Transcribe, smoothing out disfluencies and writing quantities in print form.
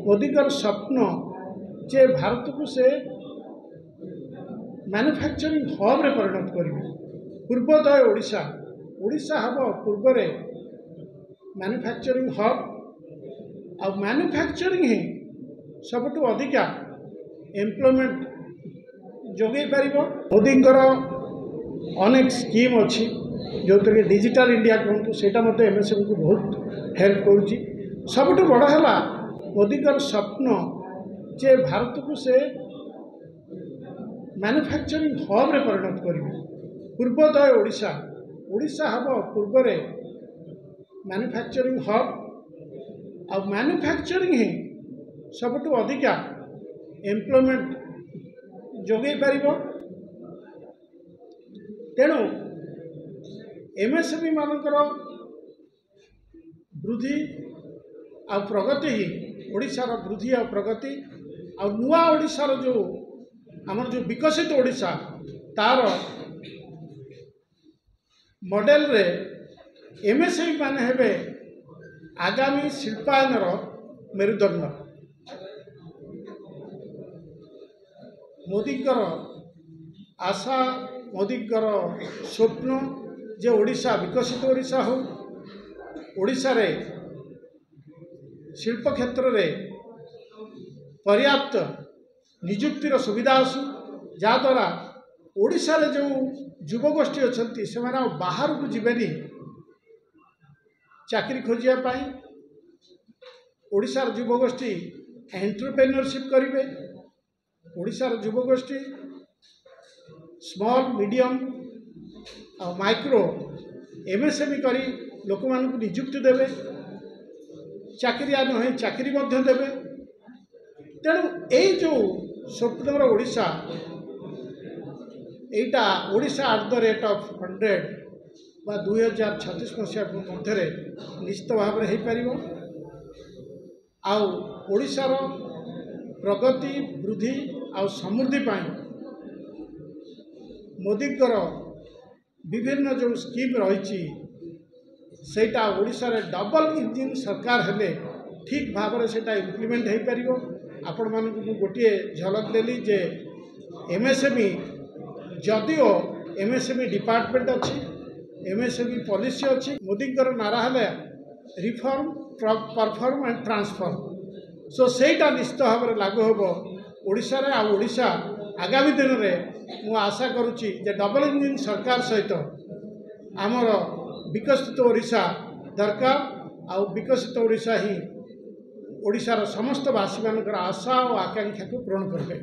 मोदीकर स्वप्न जे भारत को से मैन्युफैक्चरिंग हब रे परिणत करेंगे। पूर्वोदय ओडिशा ओडिशा हम पूर्व मैन्युफैक्चरिंग हब आ मैन्युफैक्चरिंग ही सबुठ अधिका एम्प्लॉयमेंट जोगे पार। मोदीकर अनेक स्कीम अच्छी जो थे डिजिटल इंडिया कहतु से एमएसएमई को बहुत हेल्प करुँची। सबुठ बड़ है मोदीकर स्वप्न जे भारत को से मैन्युफैक्चरिंग हब रे परिणत करेंगे। पूर्वोदय ओडिशा ओडिशा हम पूर्व मैन्युफैक्चरिंग हब आ मैन्युफैक्चरिंग ही सबुठ अधिका एम्प्लॉयमेंट जोगे पार। तेणु एमएसएमई मानकर वृद्धि आ प्रगति ही ओडिशार वृद्धि आ प्रगति आ नुआ ओडिशार जो आमर जो विकसित ओडिशा तार मॉडल रे एमएसएमई माने हेबे आगामी शिल्पायनर मेरुदंड। मोदीकर आशा मोदीकर स्वप्न जे ओडिशा विकसित ओडिशा हो, ओडिशा रे शिल्प क्षेत्र रे पर्याप्त निजुक्तिर सुविधा आसु जहाँद्वारा ओडिशा रे जो युवगोष्ठी अच्छा से बाहर को जीवेनी चाकरी खोजापी। ओडिशार युवगोष्ठी एंटरप्रेन्योरशिप करेंगे। ओडिशार युवगोष्ठी स्मॉल मीडियम और माइक्रो एमएसएमई करी लोक मान निजुक्ति देवे, चाकरिया नहे चाकरी देवे। तेणु यही जो स्वप्नर ओडिशा एटा Odisha at the rate of 100 बा 2036 मसीहा मध्य निश्चित भाव में हो पार। आउ ओडिशार प्रगति वृद्धि आ समृद्धि पाई मोदीकर विभिन्न जो स्कीम रही सेटा ओडिशा रे डबल इंजिन सरकार हेले ठीक भाव में सेटा इम्प्लीमेंट हो पार। आपण मानकु गोटे झलक देली जे एमएसएमई जदिओ एमएसएमई डिपार्टमेंट अच्छी एमएसएमई पॉलिसी अच्छी मोदीकर नारा है रिफॉर्म परफॉर्म एंड ट्रांसफॉर्म। सो सेटा निश्चित भाव में लागू होबो ओडिशा रे। आ ओडिशा आगामी दिन में मु आशा करुच्ची जे डबल इंजिन सरकार सहित आमर विकसित ओडिशा दरकार। आ विकसित ओडिशा ही ओडिशार समस्त वासी मानकर आशा और आकांक्षा को पूरण करेंगे।